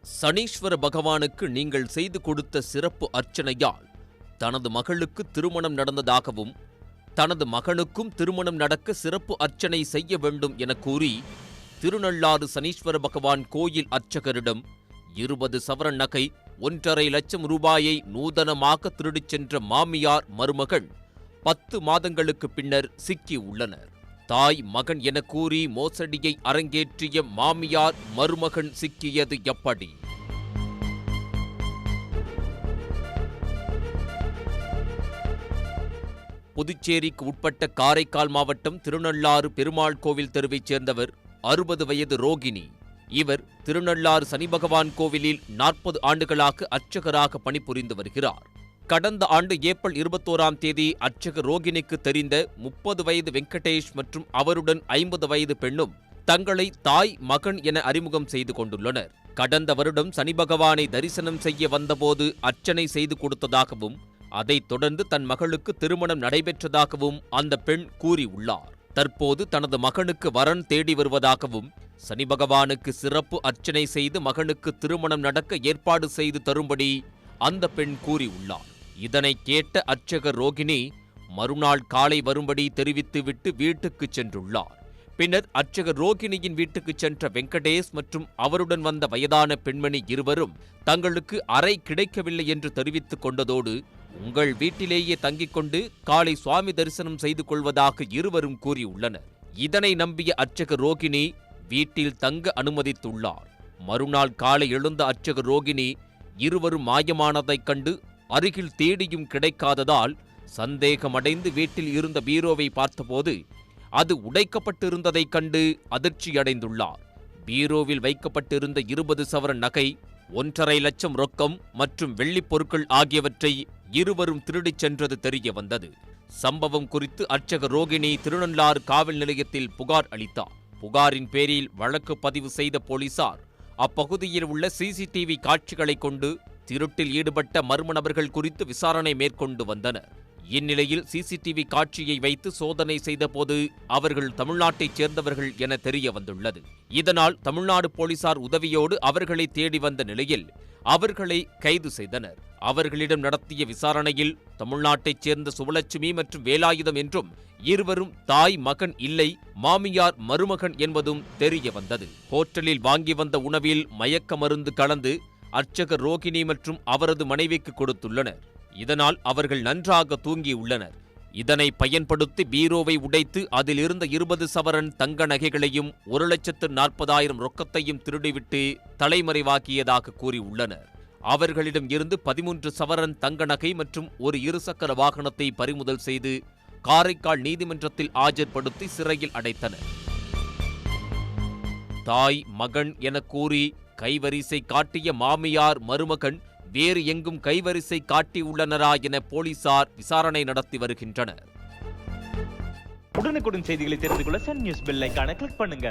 சனீஸ்வர பகவானுக்கு நீங்கள் செய்து கொடுத்த சிறப்பு அர்ச்சனையால் தனது மகளுக்கு திருமணம் நடந்ததாகவும் தனது மகனுக்கும் திருமணம் நடக்க சிறப்பு அர்ச்சனை செய்ய வேண்டும் என கூறி திருநள்ளாறு சனீஸ்வர பகவான் கோயில் அர்ச்சகரிடம் 20 சவரன் நகை 1.5 லட்சம் ரூபாயை நூதனமாக திருடிச் சென்ற மாமியார் மருமகள் 10 மாதங்களுக்கு பின்னர் சிக்கி உள்ளனர். தாய் மகன் என கூறி மோசடியை அரங்கேற்றிய மாமியார் மருமகன் சிக்கியது எப்படி? புதுச்சேரிக்கு உட்பட்ட காரைக்கால் மாவட்டம் திருநள்ளாறு பெருமாள் கோவில் தெருவைச் சேர்ந்தவர் 60 வயது ரோகிணி. இவர் திருநள்ளாறு சனி பகவான் கோவிலில் 40 ஆண்டுகளாக அர்ச்சகராக பணிபுரிந்து வருகிறார். கடந்த ஆண்டு ஏப்ரல் 21ஆம் தேதி அர்ச்சகர் ரோகிணிக்கு தெரிந்த 30 வயது வெங்கடேஷ் மற்றும் அவருடன் 50 வயது பெண்ணும் தங்களை தாய் மகன் என அறிமுகம் செய்து கொண்டுள்ளனர். கடந்த வருடம் சனி பகவானை தரிசனம் செய்ய வந்தபோது அர்ச்சனை செய்து கொடுத்ததாகவும் அதைத் தொடர்ந்து தன் மகளுக்கு திருமணம் நடைபெற்றதாகவும் அந்த பெண் கூறியுள்ளார். தற்போது தனது மகனுக்கு வரன் தேடி வருவதாகவும் சனி பகவானுக்கு சிறப்பு அர்ச்சனை செய்து மகனுக்கு திருமணம் நடக்க ஏற்பாடு செய்து தரும்படி அந்த பெண் கூறியுள்ளார். இதனை கேட்ட அர்ச்சகர் ரோகிணி மறுநாள் காலை வரும்படி தெரிவித்துவிட்டு வீட்டுக்கு சென்றுள்ளார். பின்னர் அர்ச்சகர் ரோகிணியின் வீட்டுக்கு சென்ற வெங்கடேஷ் மற்றும் அவருடன் வந்த வயதான பெண்மணி இருவரும் தங்களுக்கு அறை கிடைக்கவில்லை என்று தெரிவித்துக் கொண்டதோடு உங்கள் வீட்டிலேயே தங்கிக் கொண்டு காலை சுவாமி தரிசனம் செய்து கொள்வதாக இருவரும் கூறியுள்ளனர். இதனை நம்பிய அர்ச்சகர் ரோகிணி வீட்டில் தங்க அனுமதித்துள்ளார். மறுநாள் காலை எழுந்த அர்ச்சகர் ரோகிணி இருவரும் மாயமானதைக் கண்டு அருகில் தேடியும் கிடைக்காததால் சந்தேகமடைந்து வீட்டில் இருந்த பீரோவை பார்த்தபோது அது உடைக்கப்பட்டிருந்ததைக் கண்டு அதிர்ச்சியடைந்துள்ளார். பீரோவில் வைக்கப்பட்டிருந்த 20 சவரன் நகை 1.5 லட்சம் ரொக்கம் மற்றும் வெள்ளிப் பொருட்கள் ஆகியவற்றை இருவரும் திருடிச் சென்றது தெரிய வந்தது. சம்பவம் குறித்து அர்ச்சகர் ரோகிணி திருநள்ளாறு காவல் நிலையத்தில் புகார் அளித்தார். புகாரின் பேரில் வழக்கு பதிவு செய்த போலீசார் அப்பகுதியில் உள்ள சிசிடிவி காட்சிகளை கொண்டு திருட்டில் ஈடுபட்ட மர்ம நபர்கள் குறித்து விசாரணை மேற்கொண்டு வந்தனர். இந்நிலையில் சிசிடிவி காட்சியை வைத்து சோதனை செய்தபோது அவர்கள் தமிழ்நாட்டைச் சேர்ந்தவர்கள் என தெரிய வந்துள்ளது. இதனால் தமிழ்நாடு போலீசார் உதவியோடு அவர்களை தேடி வந்த நிலையில் அவர்களை கைது செய்தனர். அவர்களிடம் நடத்திய விசாரணையில் தமிழ்நாட்டைச் சேர்ந்த சுவலட்சுமி மற்றும் வேலாயுதம் என்றும் இருவரும் தாய் மகன் இல்லை மாமியார் மருமகன் என்பதும் தெரிய வந்தது. ஹோட்டலில் வாங்கி வந்த உணவில் மயக்க மருந்து கலந்து அர்ச்சகர் ரோகிணி மற்றும் அவரது மனைவிக்கு கொடுத்துள்ளனர். இதனால் அவர்கள் நன்றாக தூங்கியுள்ளனர். இதனை பயன்படுத்தி பீரோவை உடைத்து அதில் இருந்த 20 சவரன் தங்க நகைகளையும் 1,40,000 ரொக்கத்தையும் திருடிவிட்டு தலைமறைவாக்கியதாக கூறியுள்ளனர். அவர்களிடம் இருந்து 13 சவரன் தங்க நகை மற்றும் ஒரு இருசக்கர வாகனத்தை பறிமுதல் செய்து காரைக்கால் நீதிமன்றத்தில் ஆஜர்படுத்தி சிறையில் அடைத்தனர். தாய் மகன் என கூறி கைவரிசை காட்டிய மாமியார் மருமகன் வேறு எங்கும் கைவரிசை காட்டியுள்ளனரா என போலீசார் விசாரணை நடத்தி வருகின்றனர். உடனுக்குடன் செய்திகளை தெரிந்து கொள்ள சன் நியூஸ் பெல் ஐகானை கிளிக் பண்ணுங்க.